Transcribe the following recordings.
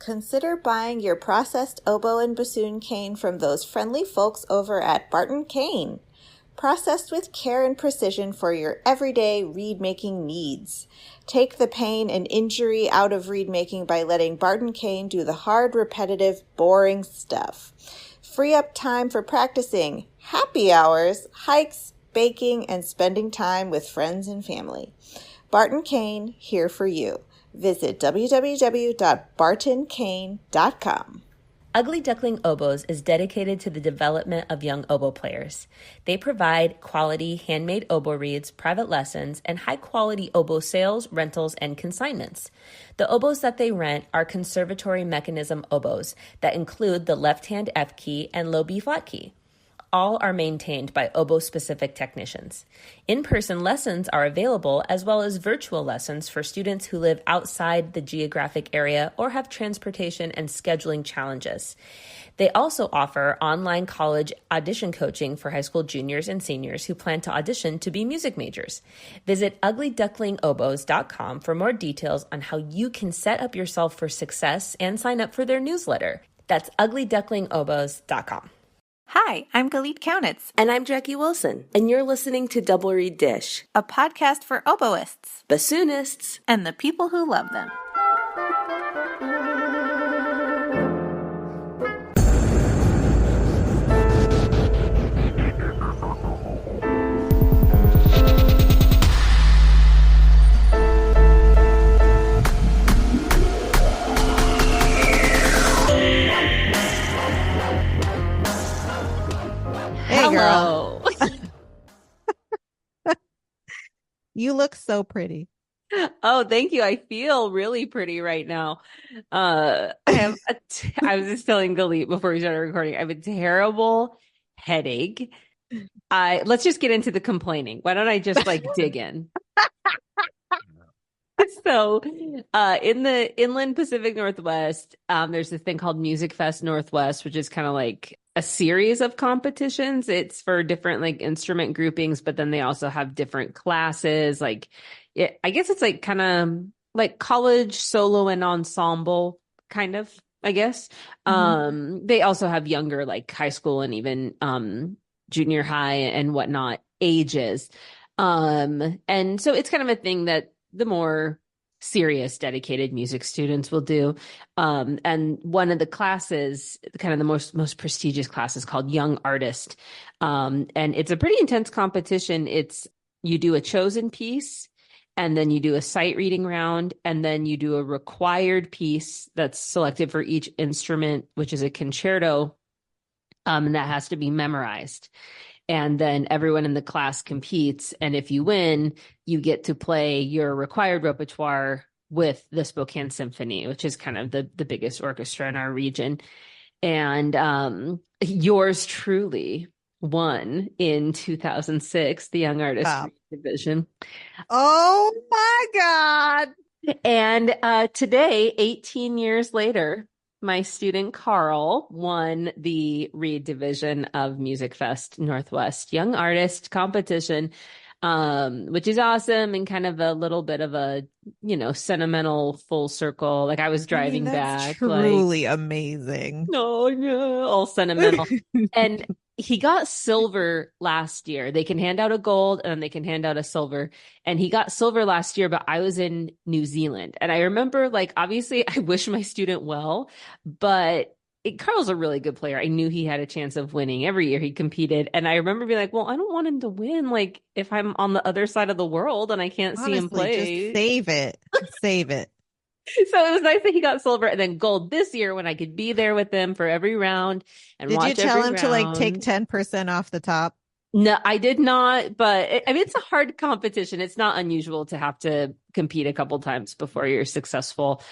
consider buying your processed oboe and bassoon cane from those friendly folks over at Barton Cane. Processed with care and precision for your everyday reed-making needs. Take the pain and injury out of reed-making by letting Barton Cane do the hard, repetitive, boring stuff. Free up time for practicing, happy hours, hikes, baking, and spending time with friends and family. Barton Cane, here for you. Visit www.bartoncane.com. Ugly Duckling Oboes is dedicated to the development of young oboe players. They provide quality handmade oboe reeds, private lessons, and high-quality oboe sales, rentals, and consignments. The oboes that they rent are conservatory mechanism oboes that include the left-hand F key and low B flat key. All are maintained by oboe-specific technicians. In-person lessons are available, as well as virtual lessons for students who live outside the geographic area or have transportation and scheduling challenges. They also offer online college audition coaching for high school juniors and seniors who plan to audition to be music majors. Visit uglyducklingoboes.com for more details on how you can set up yourself for success and sign up for their newsletter. That's uglyducklingoboes.com. Hi, I'm Galit Kaunitz. And I'm Jackie Wilson, and you're listening to Double Reed Dish, a podcast for oboists, bassoonists, and the people who love them. Hello. You look so pretty. Oh, thank you. I feel really pretty right now. I was just telling Galit before we started recording, I have a terrible headache. Let's just get into the complaining. Why don't I just dig in? So, in the inland Pacific Northwest, there's this thing called Music Fest Northwest, which is kind of like a series of competitions. It's for different instrument groupings, but then they also have different classes. I guess it's kind of like college solo and ensemble kind of, I guess. Mm-hmm. They also have younger high school and even junior high and whatnot ages. And so it's kind of a thing that the more serious, dedicated music students will do. And one of the classes, kind of the most prestigious class, is called Young Artist. And it's a pretty intense competition. You do a chosen piece, and then you do a sight reading round, and then you do a required piece that's selected for each instrument, which is a concerto, and that has to be memorized. And then everyone in the class competes. And if you win, you get to play your required repertoire with the Spokane Symphony, which is kind of the biggest orchestra in our region. And yours truly won in 2006, the Young Artist division. Oh my God. And today, 18 years later, my student Carl won the Reed division of Music Fest Northwest Young Artist competition, which is awesome and kind of a little bit of a, sentimental full circle. I was driving back. Truly amazing. Oh, yeah, all sentimental. And he got silver last year. They can hand out a gold and they can hand out a silver. And he got silver last year, but I was in New Zealand. And I remember, obviously, I wish my student well, but Carl's a really good player. I knew he had a chance of winning every year he competed. And I remember being like, well, I don't want him to win. If I'm on the other side of the world and I can't see him play. Just save it. Save it. So it was nice that he got silver and then gold this year when I could be there with him for every round and watch every round. Did you tell him to take 10% off the top? No, I did not. But it's a hard competition. It's not unusual to have to compete a couple times before you're successful.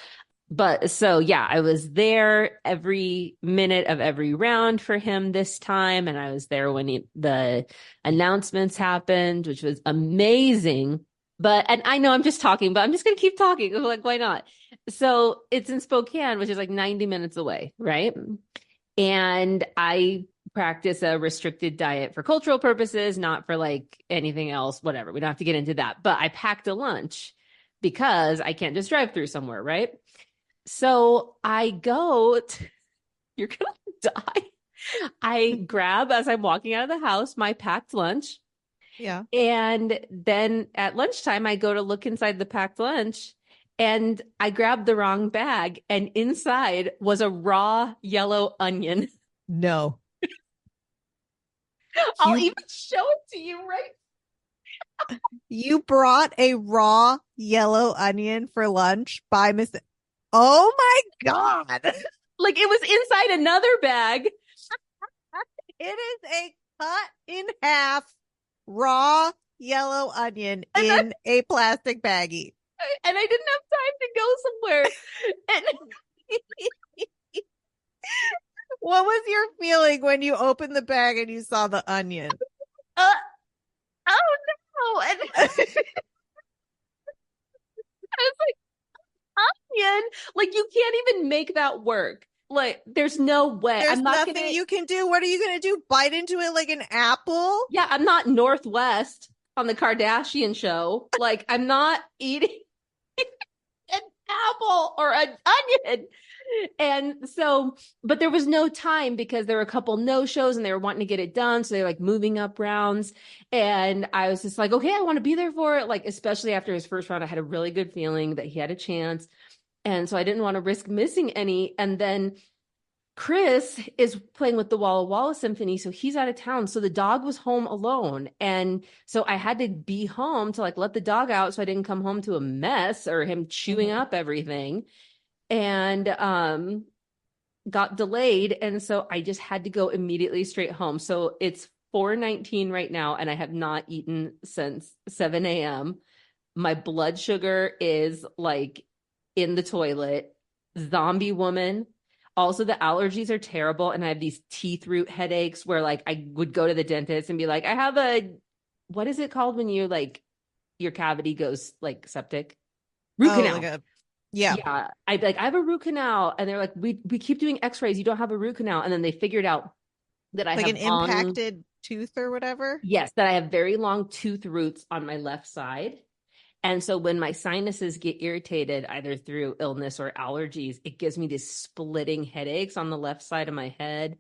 But so, yeah, I was there every minute of every round for him this time. And I was there when the announcements happened, which was amazing. And I know I'm just talking, but I'm just going to keep talking. Why not? So it's in Spokane, which is 90 minutes away, right? And I practice a restricted diet for cultural purposes, not for anything else, whatever. We don't have to get into that. But I packed a lunch because I can't just drive through somewhere, right? So I go, you're going to die. I grab, as I'm walking out of the house, my packed lunch. Yeah. And then at lunchtime, I go to look inside the packed lunch and I grabbed the wrong bag. And inside was a raw yellow onion. No. I'll You even show it to you right. you brought a raw yellow onion for lunch by mistake. Oh my God. Like it was inside another bag. It is a cut in half raw yellow onion in a plastic baggie. And I didn't have time to go somewhere. And What was your feeling when you opened the bag and you saw the onion? oh no. And I was like, onion? Like you can't even make that work. Like there's no way. There's I'm not nothing gonna you can do. What are you going to do? Bite into it like an apple? Yeah, I'm not Northwest on the Kardashian show. Like I'm not eating an apple or an onion. And so, but there was no time because there were a couple no shows and they were wanting to get it done. So they're like moving up rounds. And I was just like, okay, I want to be there for it. Like, especially after his first round, I had a really good feeling that he had a chance. And so I didn't want to risk missing any. And then Chris is playing with the Walla Walla Symphony, so he's out of town. So the dog was home alone. And so I had to be home to like let the dog out so I didn't come home to a mess or him chewing up everything. And got delayed. And so I just had to go immediately straight home. So it's 4:19 right now, and I have not eaten since 7 a.m. My blood sugar is like in the toilet. Zombie woman. Also, the allergies are terrible. And I have these teeth root headaches where like I would go to the dentist and be like, I have what is it called when you like your cavity goes like septic? Root canal. Yeah. I'd be like, I have a root canal. And they're like, we keep doing x-rays. You don't have a root canal. And then they figured out that I like have an impacted tooth or whatever. Yes, that I have very long tooth roots on my left side. And so when my sinuses get irritated, either through illness or allergies, it gives me these splitting headaches on the left side of my head.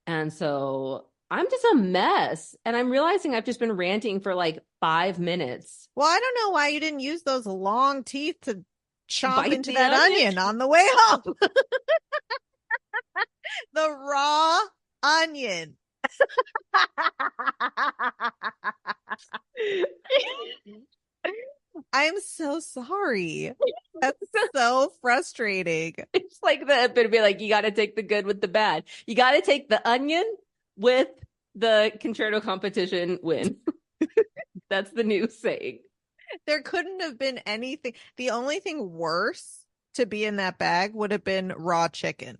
And so I'm just a mess. And I'm realizing I've just been ranting for like 5 minutes. Well, I don't know why you didn't use those long teeth to chomp Bite into the that onion on the way home. The raw onion. I'm so sorry. That's so frustrating. It's like the bit of be like, you got to take the good with the bad. You got to take the onion with the concerto competition win. That's the new saying. There couldn't have been anything. The only thing worse to be in that bag would have been raw chicken.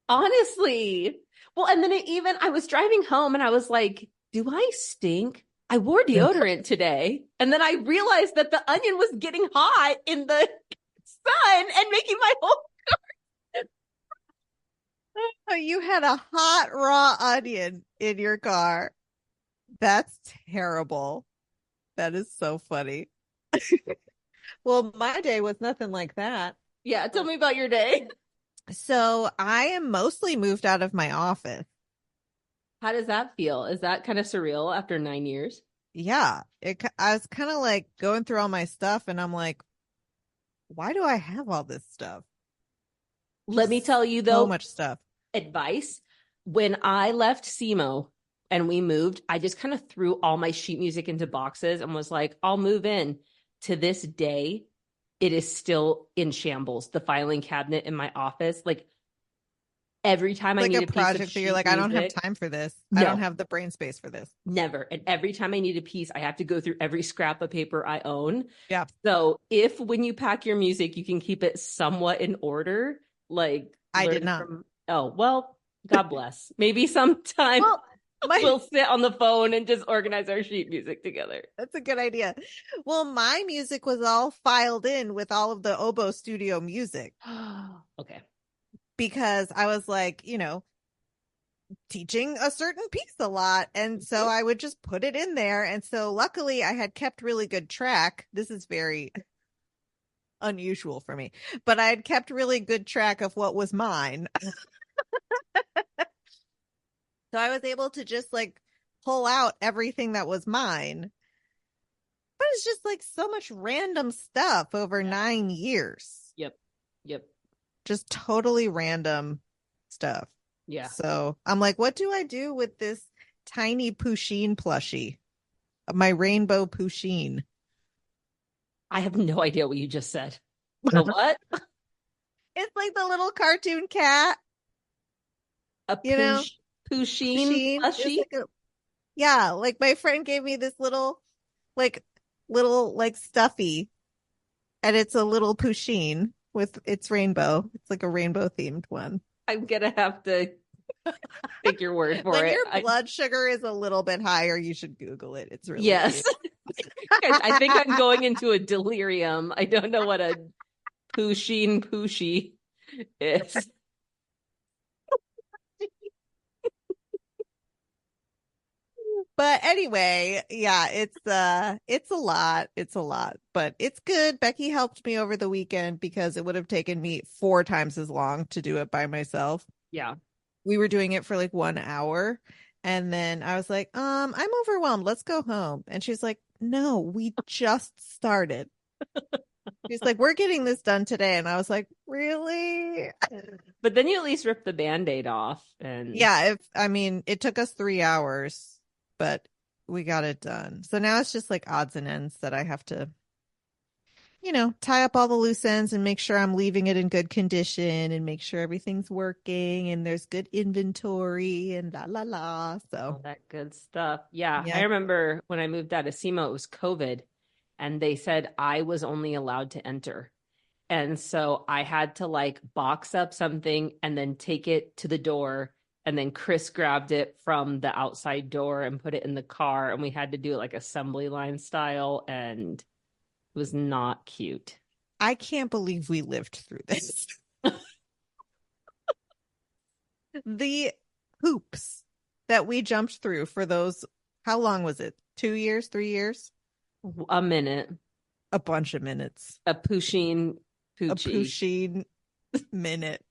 Honestly. Well, and then I was driving home and I was like, do I stink? I wore deodorant today. And then I realized that the onion was getting hot in the sun and making my whole car. You had a hot raw onion in your car. That's terrible. That is so funny. Well, my day was nothing like that. Yeah, tell me about your day. So I am mostly moved out of my office. How does that feel? Is that kind of surreal after 9 years? Yeah. I was kind of like going through all my stuff and I'm like, why do I have all this stuff? Let me tell you though, so much stuff. Advice. When I left SEMO and we moved, I just kind of threw all my sheet music into boxes and was like, I'll move in. To this day, it is still in shambles. The filing cabinet in my office, like every time I need a project that you're like, I don't have time for this. No. I don't have the brain space for this. Never. And every time I need a piece, I have to go through every scrap of paper I own. Yeah. So if when you pack your music, you can keep it somewhat in order, like I did not. Oh, well, God bless. Maybe sometime we'll sit on the phone and just organize our sheet music together. That's a good idea. Well, my music was all filed in with all of the Oboe studio music. Okay. Because I was like, teaching a certain piece a lot. And so I would just put it in there. And so luckily I had kept really good track. This is very unusual for me. But I had kept really good track of what was mine. So I was able to just like pull out everything that was mine. But it's just like so much random stuff over 9 years. Yep. Just totally random stuff. Yeah. So I'm like, what do I do with this tiny Pusheen plushie? My rainbow Pusheen. I have no idea what you just said. The what? It's like the little cartoon cat, A you know, Pusheen Pusheen. plushie? Yeah, like my friend gave me this like little stuffy, and it's a little Pusheen with its rainbow. It's like a rainbow themed one. I'm gonna have to take your word for When it. your blood sugar is a little bit higher, you should Google it. It's really Yes. cute. Guys, I think I'm going into a delirium. I don't know what a Pushy is. But anyway, yeah, it's a lot. It's a lot, but it's good. Becky helped me over the weekend because it would have taken me 4 times as long to do it by myself. Yeah. We were doing it for like 1 hour, and then I was like, I'm overwhelmed. Let's go home. And she's like, no, we just started. She's like, we're getting this done today. And I was like, really? But then you at least rip the Band-Aid off. And Yeah, it took us 3 hours, but we got it done. So now it's just like odds and ends that I have to, tie up all the loose ends and make sure I'm leaving it in good condition and make sure everything's working and there's good inventory and la la la. So all that good stuff. Yeah. Yeah. I remember when I moved out of SEMO, it was COVID, and they said I was only allowed to enter. And so I had to like box up something and then take it to the door. And then Chris grabbed it from the outside door and put it in the car. And we had to do it like assembly line style. And it was not cute. I can't believe we lived through this. The hoops that we jumped through for those, how long was it? 2 years, 3 years? A minute. A bunch of minutes. A Pusheen Poochie. A Pusheen minute.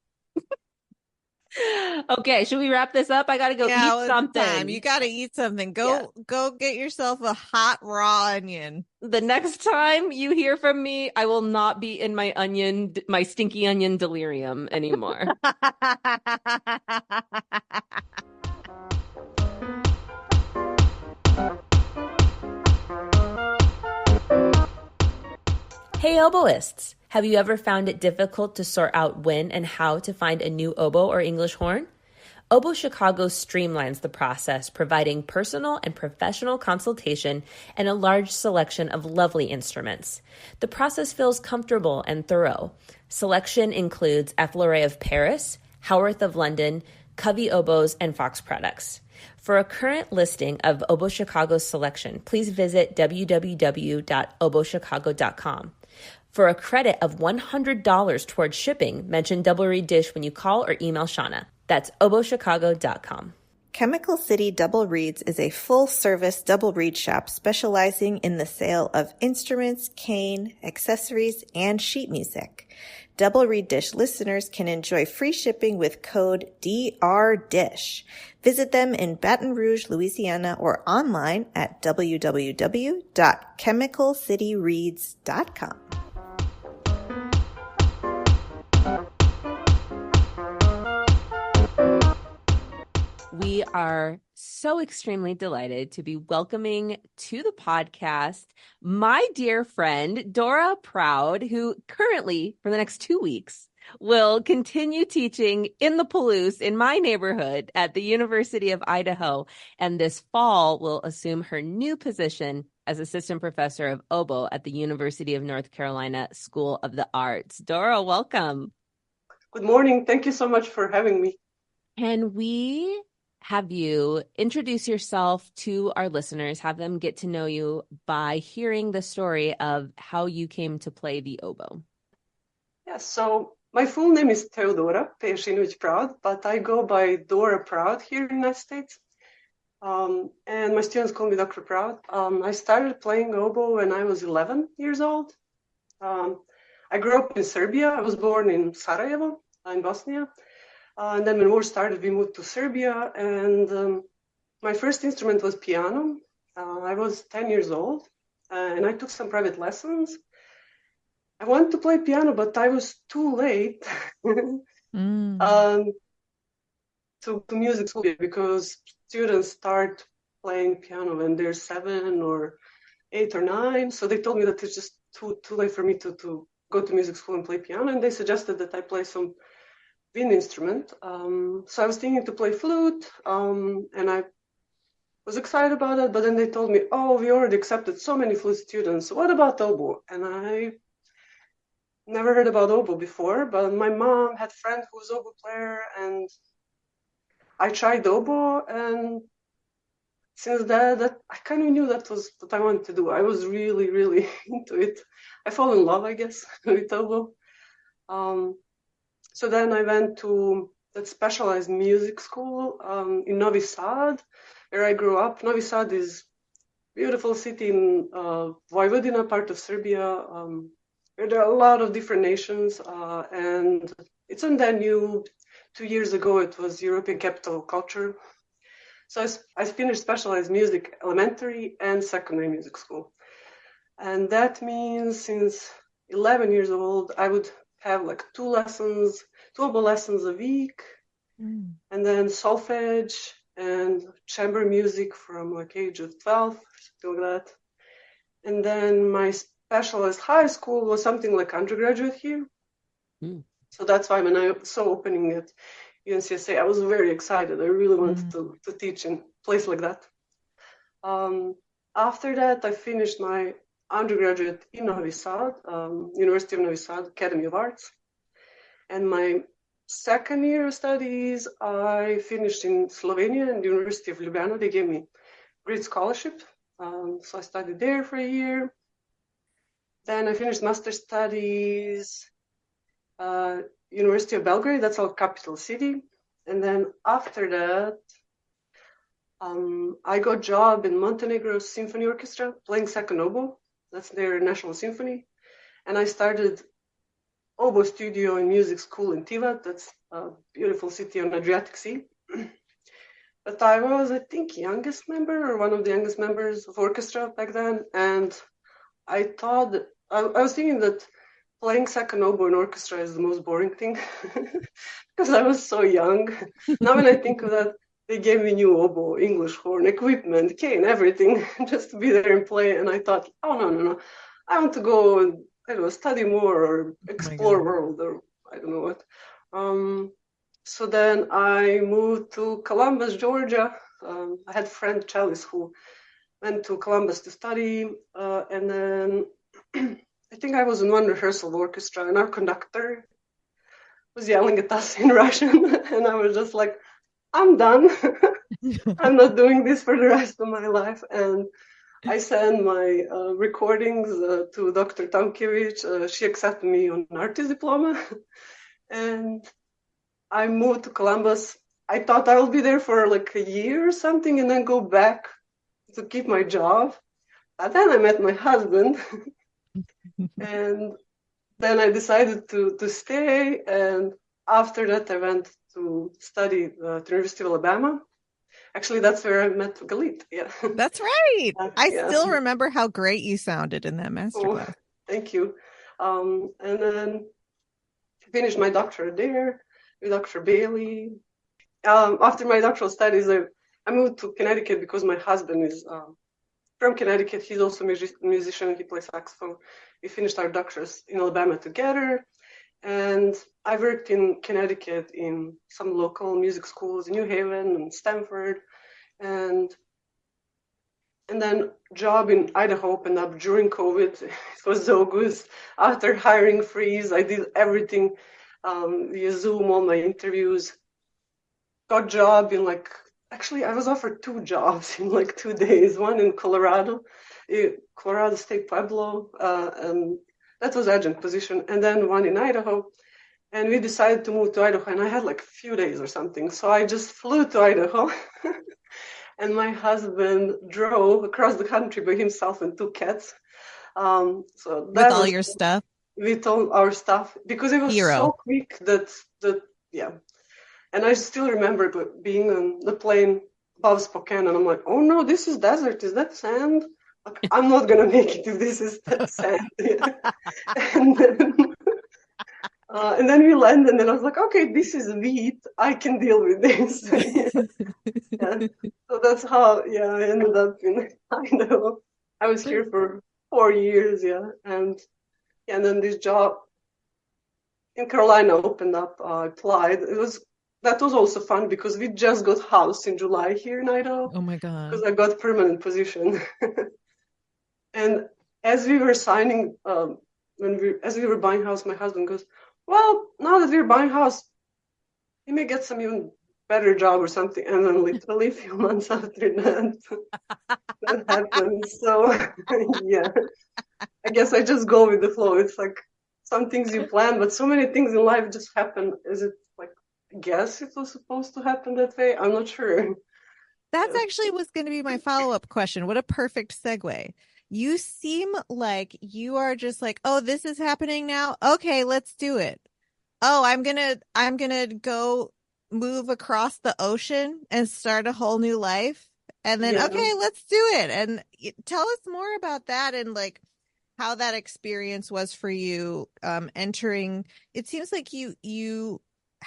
Okay, should we wrap this up? I gotta go eat something. Time. You gotta eat something. Go get yourself a hot raw onion. The next time you hear from me, I will not be in my stinky onion delirium anymore. Hey oboists! Have you ever found it difficult to sort out when and how to find a new oboe or English horn? Oboe Chicago streamlines the process, providing personal and professional consultation and a large selection of lovely instruments. The process feels comfortable and thorough. Selection includes Effleray of Paris, Howarth of London, Covey oboes, and Fox products. For a current listing of Oboe Chicago's selection, please visit www.oboechicago.com. For a credit of $100 towards shipping, mention Double Reed Dish when you call or email Shauna. That's oboechicago.com. Chemical City Double Reeds is a full-service double reed shop specializing in the sale of instruments, cane, accessories, and sheet music. Double Reed Dish listeners can enjoy free shipping with code DRDISH. Visit them in Baton Rouge, Louisiana, or online at www.chemicalcityreeds.com. We are so extremely delighted to be welcoming to the podcast my dear friend, Dora Proud, who currently, for the next 2 weeks, will continue teaching in the Palouse in my neighborhood at the University of Idaho. And this fall will assume her new position as assistant professor of oboe at the University of North Carolina School of the Arts. Dora, welcome. Good morning. Thank you so much for having me. Can we have you introduce yourself to our listeners, have them get to know you by hearing the story of how you came to play the oboe? Yeah, so my full name is Teodora Pejašinović Proud, but I go by Dora Proud here in the United States. And my students call me Dr. Proud. I started playing oboe when I was 11 years old. I grew up in Serbia. I was born in Sarajevo, in Bosnia. And then when war started, we moved to Serbia. And my first instrument was piano. I was 10 years old, and I took some private lessons. I wanted to play piano, but I was too late to music school because students start playing piano when they're 7 or 8 or 9. So they told me that it's just too late for me to go to music school and play piano, and they suggested that I play some wind instrument. So I was thinking to play flute, and I was excited about it, but then they told me, oh, we already accepted so many flute students. What about oboe? And I never heard about oboe before, but my mom had a friend who was oboe player, and I tried oboe, and since that I kind of knew that was what I wanted to do. I was really, really into it. I fell in love, I guess, with oboe. So then I went to that specialized music school in Novi Sad, where I grew up. Novi Sad is a beautiful city in Vojvodina, part of Serbia, where there are a lot of different nations. And it's on Danube. 2 years ago, it was European Capital of Culture. So I finished specialized music elementary and secondary music school. And that means since 11 years old, I would have like 2 oboe lessons a week, and then solfege and chamber music from like age of 12, something like that. And then my specialized high school was something like undergraduate here. So that's why when I saw opening at UNCSA, I was very excited. I really wanted to teach in a place like that. After that, I finished my undergraduate in Novi Sad, University of Novi Sad, Academy of Arts. And my second year of studies, I finished in Slovenia and the University of Ljubljana. They gave me a great scholarship. So I studied there for a year. Then I finished master's studies, University of Belgrade, that's our capital city. And then after that, I got a job in Montenegro Symphony Orchestra, playing second oboe. That's their national symphony. And I started oboe studio and music school in Tivat. That's a beautiful city on the Adriatic Sea. But I was, I think, youngest member or one of the youngest members of orchestra back then. And I thought, I was thinking that playing second oboe in orchestra is the most boring thing because I was so young. Now when I think of that, they gave me new oboe, English horn, equipment, cane, everything, just to be there and play. And I thought, oh, no. I want to go and, I don't know, study more or explore world or I don't know what. So then I moved to Columbus, Georgia. I had a friend, Chalice, who went to Columbus to study. And then I think I was in one rehearsal of orchestra, and our conductor was yelling at us in Russian. And I was just like, I'm done. I'm not doing this for the rest of my life. And I sent my recordings to Dr. Tomkiewicz. She accepted me on an artist diploma. And I moved to Columbus. I thought I will be there for like a year or something and then go back to keep my job. But then I met my husband. And then I decided to stay. And after that, I went to study at the University of Alabama. Actually, that's where I met Galit. Yeah, that's right. I yeah. still remember how great you sounded in that masterclass. Thank you. And then I finished my doctorate there with Dr. Bailey. After my doctoral studies, I moved to Connecticut because my husband is from Connecticut. He's also a musician. He plays saxophone. We finished our doctorates in Alabama together. And I worked in Connecticut in some local music schools in New Haven and Stanford. And then job in Idaho opened up during COVID. It was so good. After hiring freeze, I did everything via Zoom, all my interviews. Got job in actually I was offered 2 jobs in 2 days. One in Colorado State Pueblo, and that was adjunct position, and then one in Idaho. And we decided to move to Idaho, and I had a few days or something. So I just flew to Idaho, and my husband drove across the country by himself and 2 cats. So with all your stuff. with all our stuff because it was Hero. so quick that yeah. And I still remember being on the plane above Spokane, and I'm like, oh no, this is desert. Is that sand? Like, I'm not gonna make it if this is sand. and then and then we landed, and then I was like, okay, this is wheat. I can deal with this. Yeah. So that's how, I ended up in Idaho. I was here for 4 years, and then this job in Carolina opened up. I applied. That was also fun because we just got house in July here in Idaho Oh my God. because I got permanent position. And as we were signing, as we were buying house, my husband goes, "Well, now that we're buying house, you may get some even better job or something." And then literally a few months after that happened. So yeah, I guess I just go with the flow. It's like some things you plan, but so many things in life just happen. Is it like, I guess it was supposed to happen that way? I'm not sure. That's actually was going to be my follow-up question. What a perfect segue. You seem like you are just like, oh, this is happening now. Okay, let's do it. Oh, I'm gonna go move across the ocean and start a whole new life. And then, Yeah. okay, let's do it. And tell us more about that and like how that experience was for you entering. It seems like you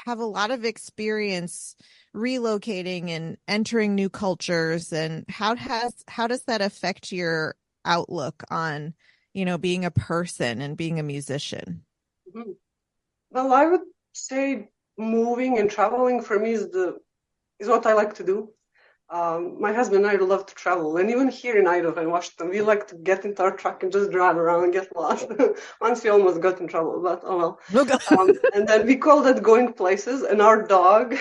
have a lot of experience relocating and entering new cultures. And how does that affect your outlook on, being a person and being a musician? Mhm. Well, I would say moving and traveling for me is what I like to do. My husband and I love to travel, and even here in Idaho and Washington, we like to get into our truck and just drive around and get lost. Once we almost got in trouble, but oh well. Oh, God. And then we call that going places. And our dog,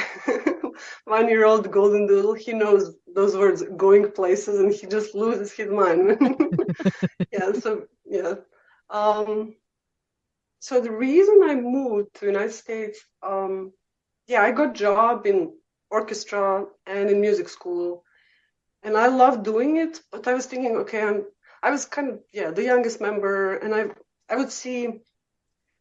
1-year-old golden doodle, he knows those words, going places, and he just loses his mind. Yeah. So yeah. So the reason I moved to the United States, I got job in orchestra and in music school, and I loved doing it. But I was thinking, okay, I was kind of the youngest member, and I would see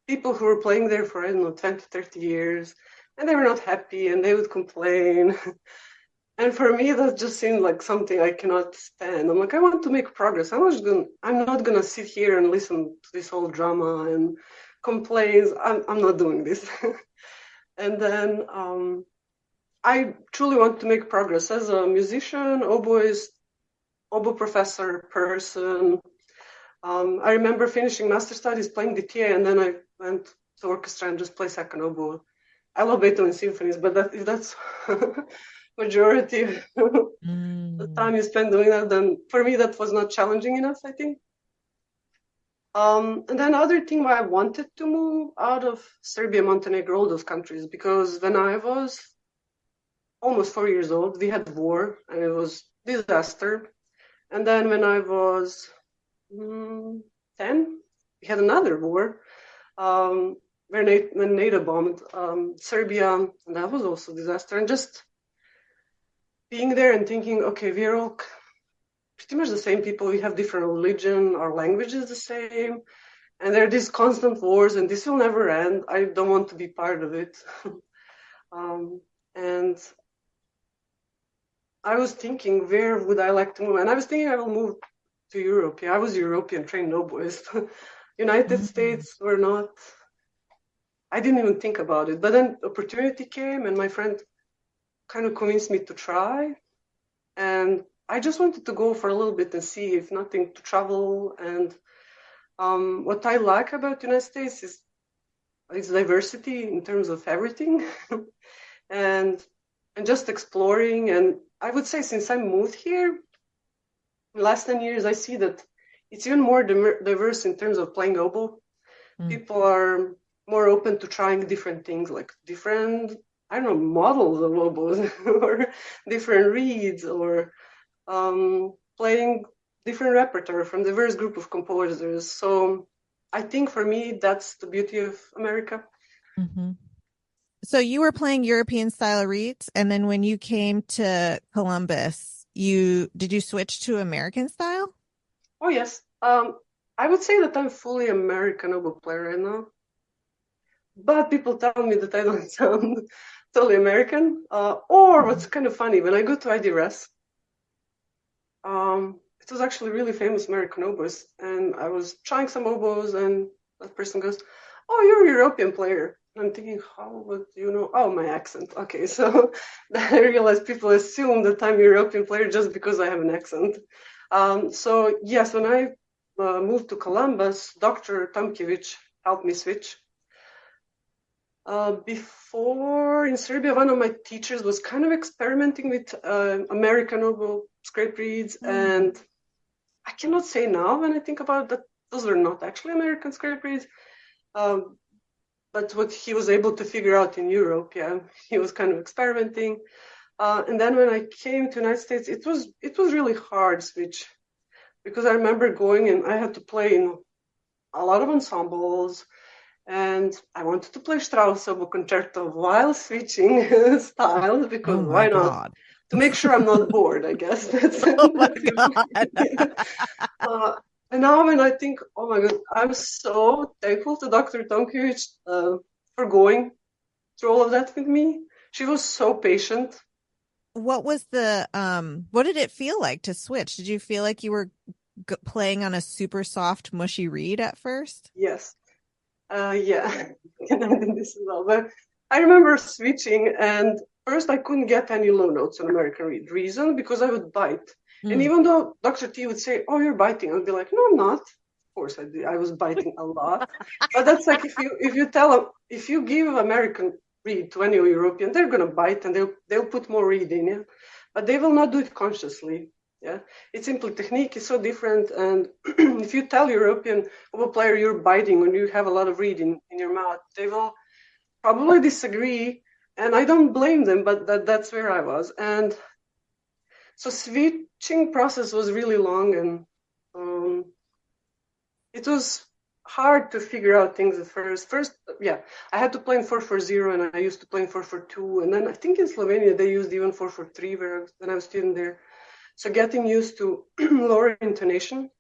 people who were playing there for, I don't know, 20, 30 years, and they were not happy, and they would complain. And for me, that just seemed like something I cannot stand. I'm like, I want to make progress. I'm not gonna sit here and listen to this whole drama and complaints. I'm not doing this. And then I truly want to make progress as a musician, oboe professor, person. I remember finishing master studies, playing the TA, and then I went to orchestra and just play second oboe. I love Beethoven symphonies, but if that's majority of the time you spend doing that, then for me that was not challenging enough, I think. And then other thing why I wanted to move out of Serbia, Montenegro, all those countries, because when I was almost 4 years old, we had war and it was disaster. And then when I was 10, we had another war when NATO bombed Serbia, and that was also a disaster. And just being there and thinking, okay, we're all pretty much the same people. We have different religion, our language is the same, and there are these constant wars, and this will never end. I don't want to be part of it. And I was thinking, where would I like to move? And I was thinking I will move to Europe. Yeah, I was European trained oboist. United States were not. I didn't even think about it. But then opportunity came, and my friend kind of convinced me to try. And I just wanted to go for a little bit and see, if nothing, to travel. And what I like about the United States is its diversity in terms of everything, and just exploring. And I would say since I moved here, in the last 10 years, I see that it's even more diverse in terms of playing oboe. People are more open to trying different things, like different, I don't know, models of oboes or different reeds, or playing different repertoire from diverse group of composers. So I think for me, that's the beauty of America. Mm-hmm. So you were playing European style reeds, and then when you came to Columbus, did you switch to American style? Oh yes. I would say that I'm fully American oboe player right now. But people tell me that I don't sound totally American. Or what's kind of funny, when I go to IDRS, it was actually really famous American oboes, and I was trying some oboes, and that person goes, "Oh, you're a European player." And I'm thinking, how would you know? Oh, my accent. Okay, so then I realized people assume that I'm a European player just because I have an accent. So yes, when I moved to Columbus, Dr. Tomkiewicz helped me switch. Before in Serbia, one of my teachers was kind of experimenting with American oboe scrape reeds, and I cannot say now when I think about it that those were not actually American scrape reeds, but what he was able to figure out in Europe, yeah, he was kind of experimenting. And then when I came to United States, it was really hard switch, because I remember going and I had to play in a lot of ensembles. And I wanted to play Strauss oboe concerto while switching styles, because Oh why my not? God. To make sure I'm not bored, I guess. That's, Oh my that's God. and now when I think, oh my God, I'm so thankful to Dr. Tomkiewicz for going through all of that with me. She was so patient. What was what did it feel like to switch? Did you feel like you were playing on a super soft, mushy reed at first? Yes. Yeah, and I did this as well. But I remember switching, and first I couldn't get any low notes on American reed. Reason, because I would bite. And even though Dr. T would say, "Oh, you're biting," I'd be like, "No, I'm not." Of course, I was biting a lot. But that's like if you give American reed to any European, they're gonna bite and they'll put more reed in it, but they will not do it consciously. Yeah, it's simply technique is so different, and if you tell European oboe player you're biting when you have a lot of reed in your mouth, they will probably disagree, and I don't blame them, but that's where I was. And so switching process was really long, and it was hard to figure out things at first. Yeah, I had to play in 4/4 and I used to play in 4/2, and then I think in Slovenia they used even 4/3 when I was a student there. So getting used to lower intonation,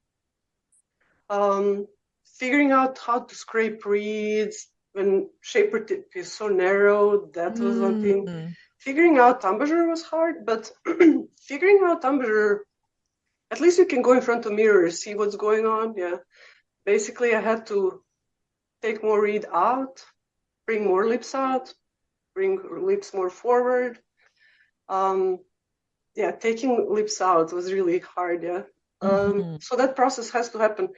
figuring out how to scrape reeds when shaper tip is so narrow, that was one thing. Figuring out embouchure was hard, but figuring out embouchure, at least you can go in front of mirror, see what's going on. Yeah. Basically, I had to take more reed out, bring more lips out, bring lips more forward. Yeah, taking lips out was really hard. Yeah. So that process has to happen.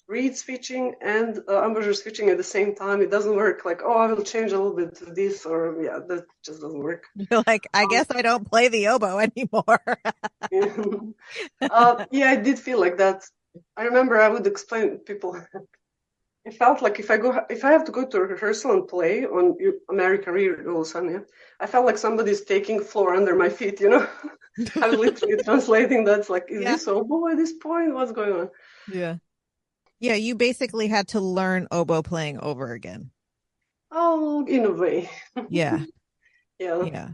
Reed switching and embouchure switching at the same time. It doesn't work like, oh, I will change a little bit to this, or yeah, that just doesn't work. You're like, I guess I don't play the oboe anymore. Yeah, I did feel like that. I remember I would explain to people. It felt like if I have to go to a rehearsal and play on American reed all of a sudden, yeah, I felt like somebody's taking floor under my feet. I was literally translating. That's like, is this oboe at this point? What's going on? Yeah. Yeah, you basically had to learn oboe playing over again. Oh, in a way. Yeah. Yeah.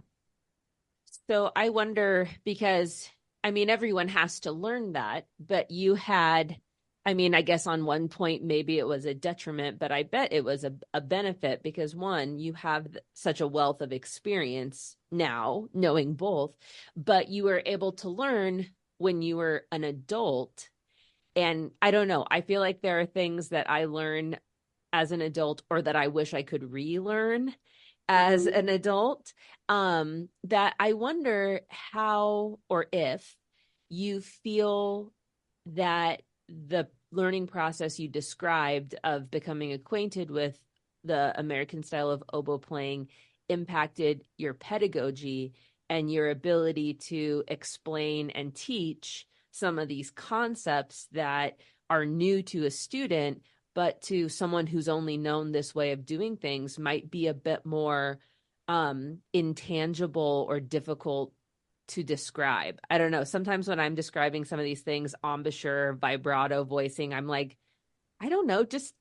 So I wonder, because I mean, everyone has to learn that, but you had, I mean, I guess on one point, maybe it was a detriment, but I bet it was a benefit, because one, you have such a wealth of experience now knowing both, but you were able to learn when you were an adult. And I don't know, I feel like there are things that I learn as an adult, or that I wish I could relearn as an adult, that I wonder how or if you feel that the learning process you described of becoming acquainted with the American style of oboe playing impacted your pedagogy and your ability to explain and teach some of these concepts that are new to a student, but to someone who's only known this way of doing things might be a bit more intangible or difficult to describe. I don't know. Sometimes when I'm describing some of these things, embouchure, vibrato, voicing, I'm like, I don't know, just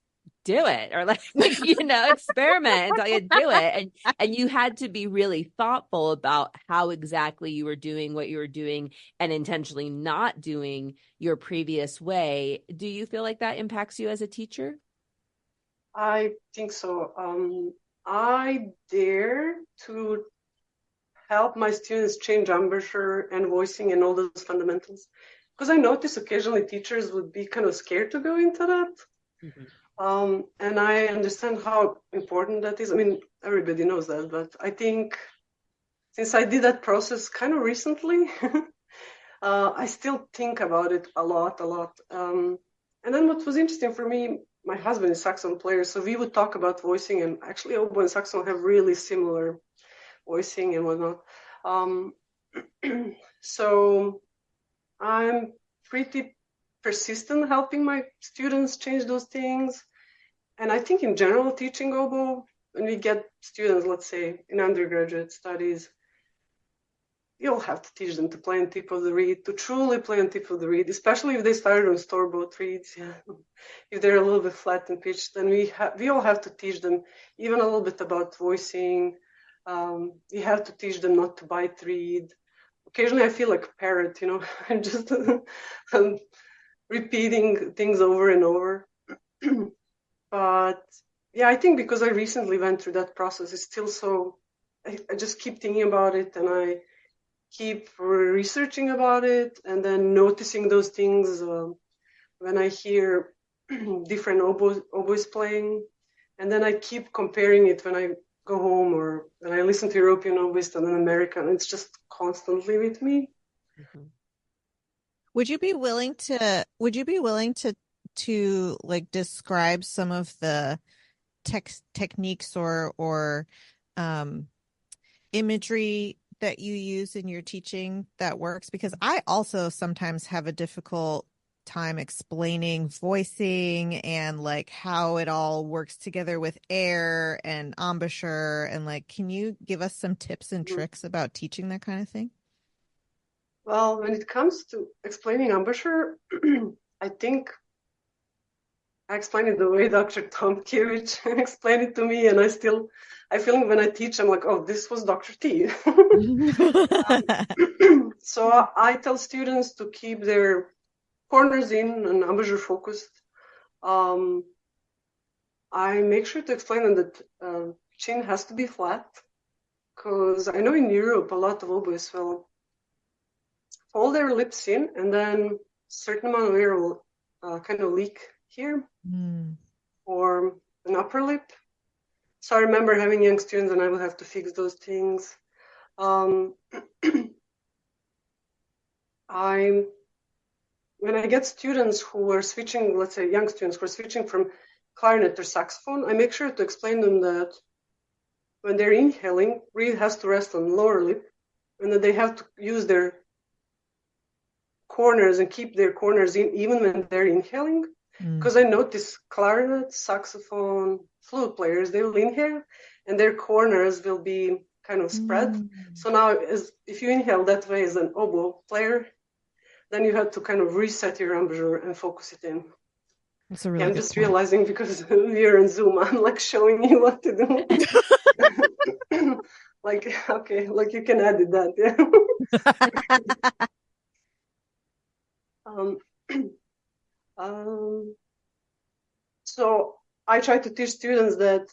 do it, or like experiment until you do it. And you had to be really thoughtful about how exactly you were doing what you were doing and intentionally not doing your previous way. Do you feel like that impacts you as a teacher? I think so. I dare to help my students change embouchure and voicing and all those fundamentals. Because I notice occasionally teachers would be kind of scared to go into that. And I understand how important that is. I mean, everybody knows that, but I think since I did that process kind of recently, I still think about it a lot. And then what was interesting for me, my husband is saxophone player, so we would talk about voicing, and actually oboe and saxophone have really similar voicing and whatnot. So I'm pretty persistent helping my students change those things. And I think in general, teaching oboe, when we get students, let's say in undergraduate studies, you'll have to teach them to play on tip of the reed, to truly play on tip of the reed, especially if they started on store-bought reeds. Yeah. If they're a little bit flat and pitched, then we all have to teach them even a little bit about voicing. We have to teach them not to bite reed. Occasionally I feel like a parrot, I'm just repeating things over and over. But yeah, I think because I recently went through that process, it's still so, I just keep thinking about it, and I keep researching about it, and then noticing those things when I hear different oboes playing, and then I keep comparing it when I go home or when I listen to European oboist and an American. It's just constantly with me. Would you be willing to like describe some of the techniques or imagery that you use in your teaching that works? Because I also sometimes have a difficult time explaining voicing and like how it all works together with air and embouchure, and like, can you give us some tips and tricks about teaching that kind of thing? Well, when it comes to explaining embouchure, I think I explain it the way Dr. Tomkiewicz explained it to me, and I feel when I teach, I'm like, oh, this was Dr. T. So I tell students to keep their corners in and embouchure focused. I make sure to explain them that chin has to be flat, because I know in Europe a lot of oboists will fold their lips in, and then a certain amount of air will kind of leak here or an upper lip. So I remember having young students, and I would have to fix those things. When I get students who are switching, let's say young students who are switching from clarinet or saxophone, I make sure to explain them that when they're inhaling, reed has to rest on the lower lip, and that they have to use their corners and keep their corners in even when they're inhaling. Because I notice clarinet, saxophone, flute players, they will inhale and their corners will be kind of spread. So now if you inhale that way as an oboe player, then you have to kind of reset your embouchure and focus it in. That's a really I'm good just point. realizing, because we're on Zoom, I'm like showing you what to do. Like, okay, like you can edit that, yeah. So I try to teach students that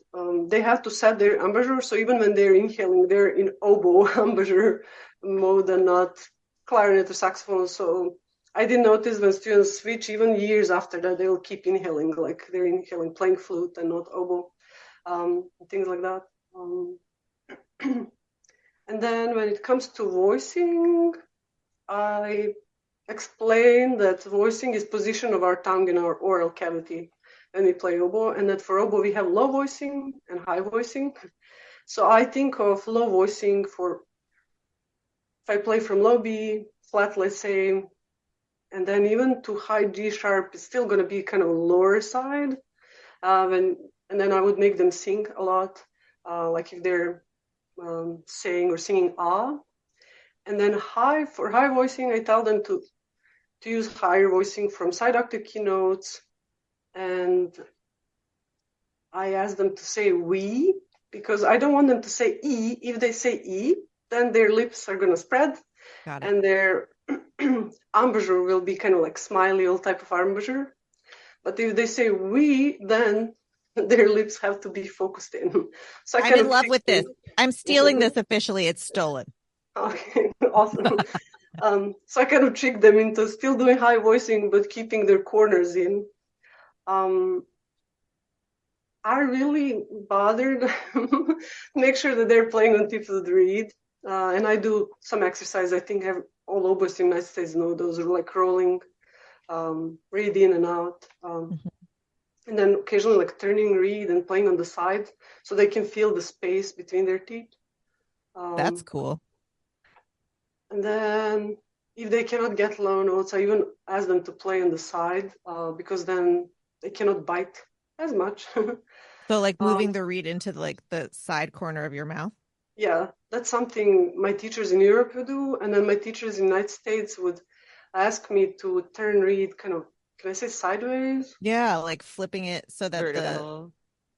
they have to set their embouchure, so even when they're inhaling, they're in oboe embouchure mode and not clarinet or saxophone. So I did notice when students switch, even years after that, they will keep inhaling, like they're inhaling playing flute and not oboe, things like that. And then when it comes to voicing, I explain that voicing is position of our tongue in our oral cavity when we play oboe, and that for oboe we have low voicing and high voicing. So I think of low voicing for if I play from low B, flat, let's say, and then even to high G sharp, it's still going to be kind of lower side. And then I would make them sing a lot, like if they're saying or singing ah. And then for high voicing, I tell them to use higher voicing from side octave keynotes and I ask them to say we, because I don't want them to say E. If they say E, then their lips are going to spread. Got it. And their embouchure will be kind of like smiley old type of embouchure. But if they say we, then their lips have to be focused in. So I'm in love with this. I'm stealing this officially. It's stolen. Okay, awesome. So I kind of tricked them into still doing high voicing, but keeping their corners in. I really bothered make sure that they're playing on tip of the reed. And I do some exercise. I think all oboists in the United States know those are like rolling, reed in and out. And then occasionally like turning reed and playing on the side so they can feel the space between their teeth. That's cool. And then if they cannot get low notes, I even ask them to play on the side because then they cannot bite as much. So like moving the reed into the side corner of your mouth? Yeah, that's something my teachers in Europe would do. And then my teachers in the United States would ask me to turn reed kind of, can I say sideways? Yeah, like flipping it so that Vertical.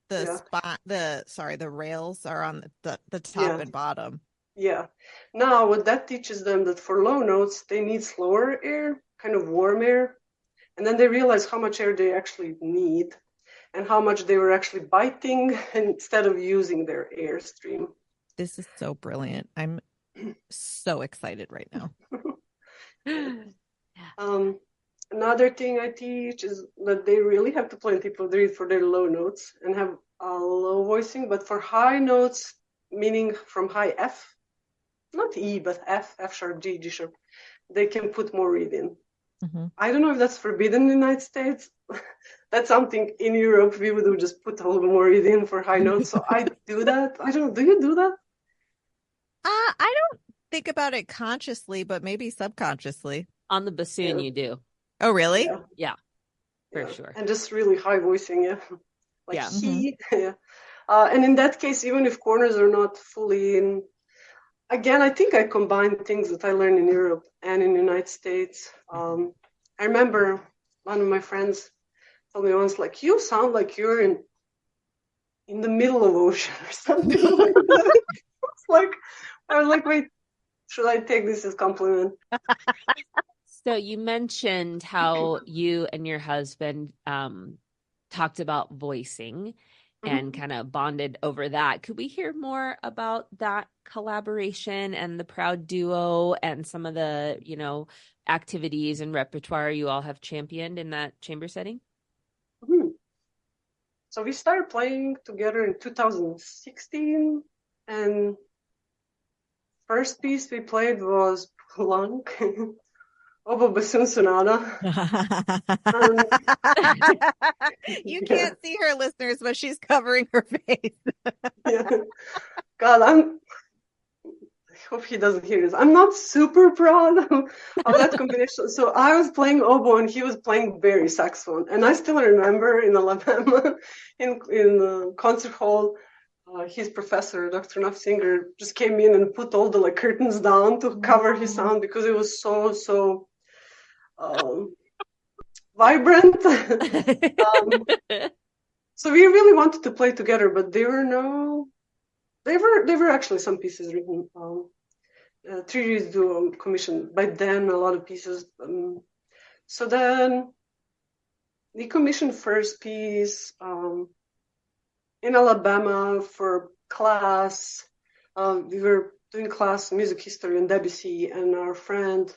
the rails are on the top and bottom. Yeah. Now, what that teaches them that for low notes, they need slower air, kind of warm air. And then they realize how much air they actually need and how much they were actually biting instead of using their airstream. This is so brilliant. I'm so excited right now. Another thing I teach is that they really have to play on tip of the reed for their low notes and have low voicing, but for high notes, meaning from high F, not E, but F sharp, G sharp, they can put more reed in. I don't know if that's forbidden in the United States. That's something in Europe we would do, just put a little bit more reed in for high notes. So I do that. I don't know. Do you do that? I don't think about it consciously, but maybe subconsciously. On the bassoon, you do. Oh, really? Yeah, for sure. And just really high voicing, like he. Yeah. And in that case, even if corners are not fully in, again, I think I combined things that I learned in Europe and in the United States. I remember one of my friends told me once, like, you sound like you're in the middle of ocean or something like that. I was like, wait, should I take this as compliment? So you mentioned how you and your husband talked about voicing and kind of bonded over that. Could we hear more about that collaboration and the Proud duo and some of the, activities and repertoire you all have championed in that chamber setting? So we started playing together in 2016, and first piece we played was Blanc, Oboe Bassoon Sonata. You can't see her, listeners, but she's covering her face. God, I hope he doesn't hear this. I'm not super proud of that combination. So I was playing oboe and he was playing baritone saxophone. And I still remember in Alabama, in the concert hall, his professor, Dr. Singer, just came in and put all the curtains down to cover his sound because it was so vibrant. So we really wanted to play together, but they were actually some pieces written. Three Reeds Duo commissioned by then a lot of pieces. So then we commissioned first piece in Alabama for class. We were doing class music history and Debussy, and our friend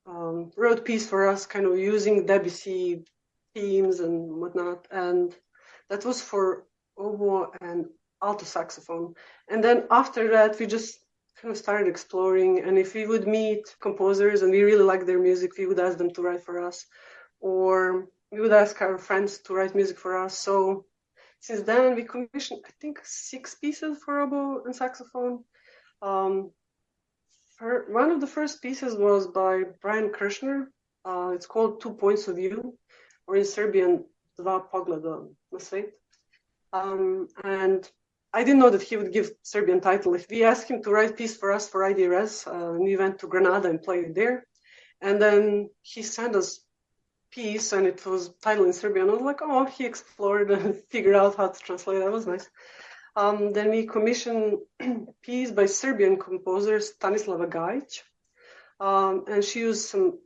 wrote piece for us, kind of using Debussy themes and whatnot, and that was for oboe and alto saxophone. And then after that, we just kind of started exploring, and if we would meet composers and we really liked their music, we would ask them to write for us, or we would ask our friends to write music for us. So since then, we commissioned, I think, 6 pieces for oboe and saxophone. One of the first pieces was by Brian Kirshner. It's called 2 Points of View, or in Serbian, Dva pogleda na svet. And I didn't know that he would give Serbian title. If we asked him to write piece for us for IDRS, we went to Granada and played there. And then he sent us piece, and it was titled in Serbian. I was like, oh, he explored and figured out how to translate. That was nice. Then we commissioned a piece by Serbian composer Stanislava Gajic. And she used some,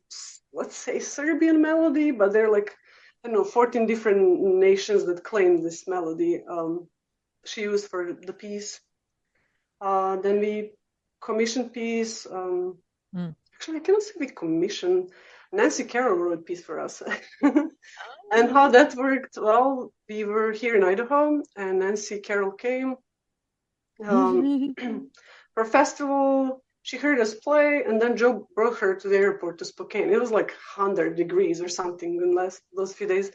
let's say, Serbian melody, but they're like, I don't know, 14 different nations that claim this melody she used for the piece. Then we commissioned piece. Actually, I cannot say we commissioned. Nancy Carroll wrote a piece for us. And how that worked, well, we were here in Idaho, and Nancy Carroll came for a festival. She heard us play, and then Joe brought her to the airport to Spokane. It was like 100 degrees or something in those few days.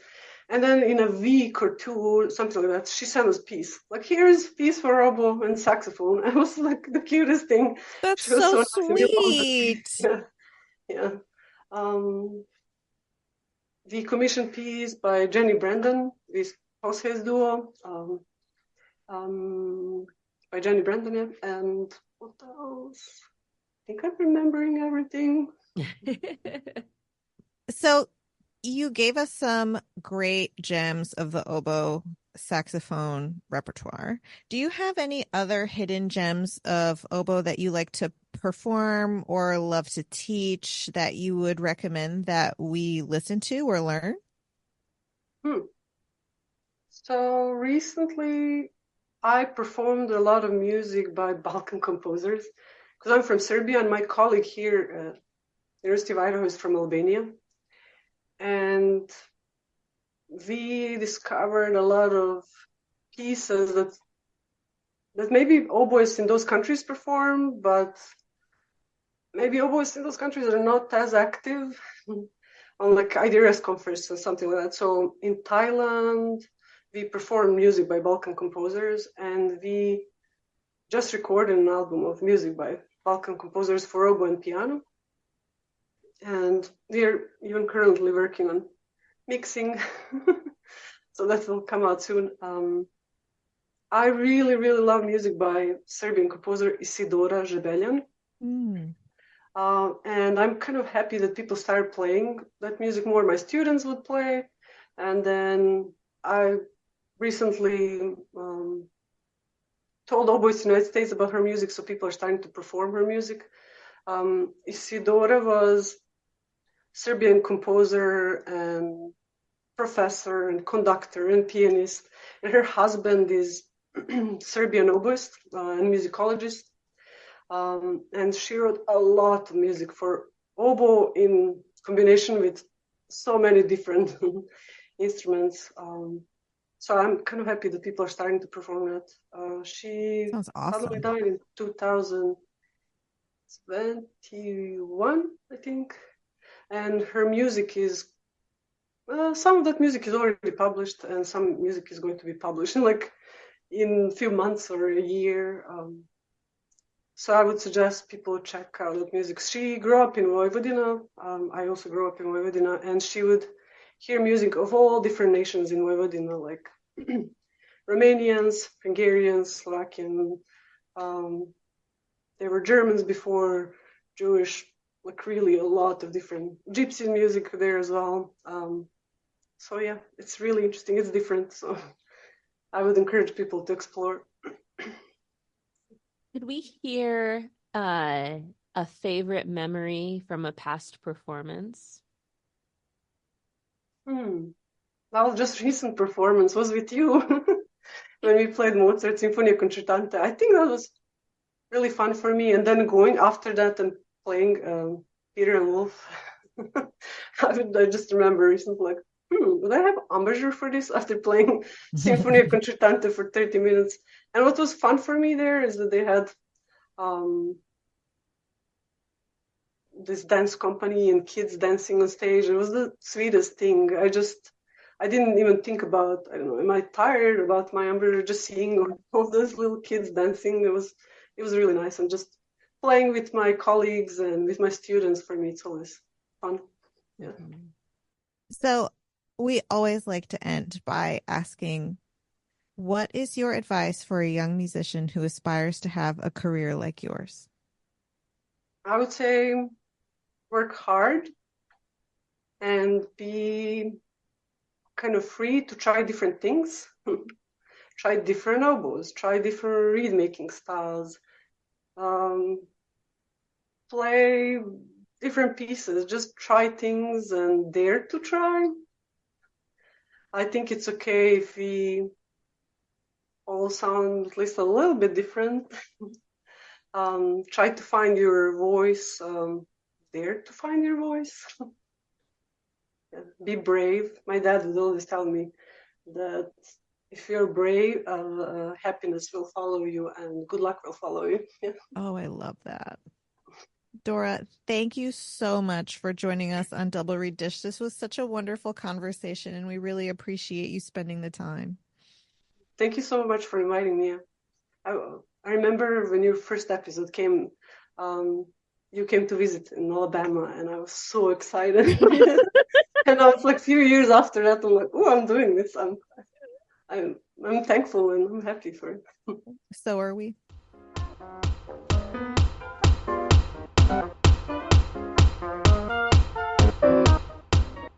And then in a week or two, something like that, she sent us piece. Like, here's piece for oboe and saxophone. It was like the cutest thing. That's She was so nice to me about sweet. Yeah. The commissioned piece by Jenny Brandon, this Househeads duo, by Jenny Brandon, yeah. And what else? I think I'm remembering everything. So you gave us some great gems of the oboe saxophone repertoire. Do you have any other hidden gems of oboe that you like to perform or love to teach that you would recommend that we listen to or learn? So recently, I performed a lot of music by Balkan composers because I'm from Serbia, and my colleague here at University of Idaho is from Albania. And we discovered a lot of pieces that maybe oboists in those countries perform, but maybe oboists in those countries are not as active on like IDRS conference or something like that. So in Thailand, we perform music by Balkan composers, and we just recorded an album of music by Balkan composers for oboe and piano. And we're even currently working on mixing, so that will come out soon. I really, really love music by Serbian composer Isidora Žebeljan. And I'm kind of happy that people started playing that music more. My students would play, and then I recently told oboists in the United States about her music, so people are starting to perform her music. Isidora was Serbian composer and professor and conductor and pianist, and her husband is Serbian oboist and musicologist. And she wrote a lot of music for oboe in combination with so many different instruments. So I'm kind of happy that people are starting to perform that. She Sounds awesome. suddenly died in 2021, I think. And her music is, some of that music is already published, and some music is going to be published in a few months or a year. So I would suggest people check out that music. She grew up in Vojvodina. I also grew up in Vojvodina, and she would hear music of all different nations in Vojvodina, like Romanians, Hungarians, Slovakian. There were Germans before, Jewish, like really a lot of different gypsy music there as well. So yeah, it's really interesting. It's different. So I would encourage people to explore. Could we hear a favorite memory from a past performance? Well, just recent performance was with you when we played Mozart Sinfonia Concertante. I think that was really fun for me. And then going after that and playing Peter and Wolf, I just remember recently, would I have embouchure for this after playing Sinfonia Concertante for 30 minutes? And what was fun for me there is that they had this dance company and kids dancing on stage. It was the sweetest thing. I didn't even think about, I don't know, am I tired about my embouchure? Just seeing all those little kids dancing. It was really nice. And just playing with my colleagues and with my students, for me, it's always fun. Yeah. So we always like to end by asking, what is your advice for a young musician who aspires to have a career like yours? I would say work hard and be kind of free to try different things. Try different oboes, try different reed making styles, play different pieces, just try things and dare to try. I think it's okay if we all sound at least a little bit different. Try to find your voice, dare to find your voice. Yeah, be brave. My dad would always tell me that if you're brave, happiness will follow you and good luck will follow you. Yeah. Oh, I love that. Dora, thank you so much for joining us on Double Reed Dish. This was such a wonderful conversation, and we really appreciate you spending the time. Thank you so much for inviting me. I remember when your first episode came, you came to visit in Alabama, and I was so excited. And I was like, a few years after that, I'm like, oh, I'm doing this. I'm thankful and I'm happy for it. So are we.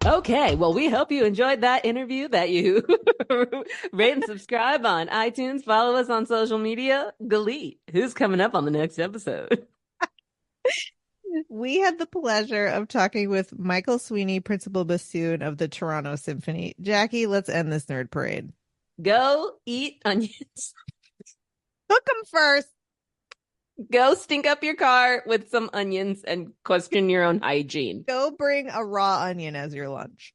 Okay, well, we hope you enjoyed that interview, that you rate and subscribe on iTunes, follow us on social media. Galit, who's coming up on the next episode? We had the pleasure of talking with Michael Sweeney, principal bassoon of the Toronto Symphony. Jackie, let's end this nerd parade. Go eat onions. Cook them first. Go stink up your car with some onions and question your own hygiene. Go bring a raw onion as your lunch.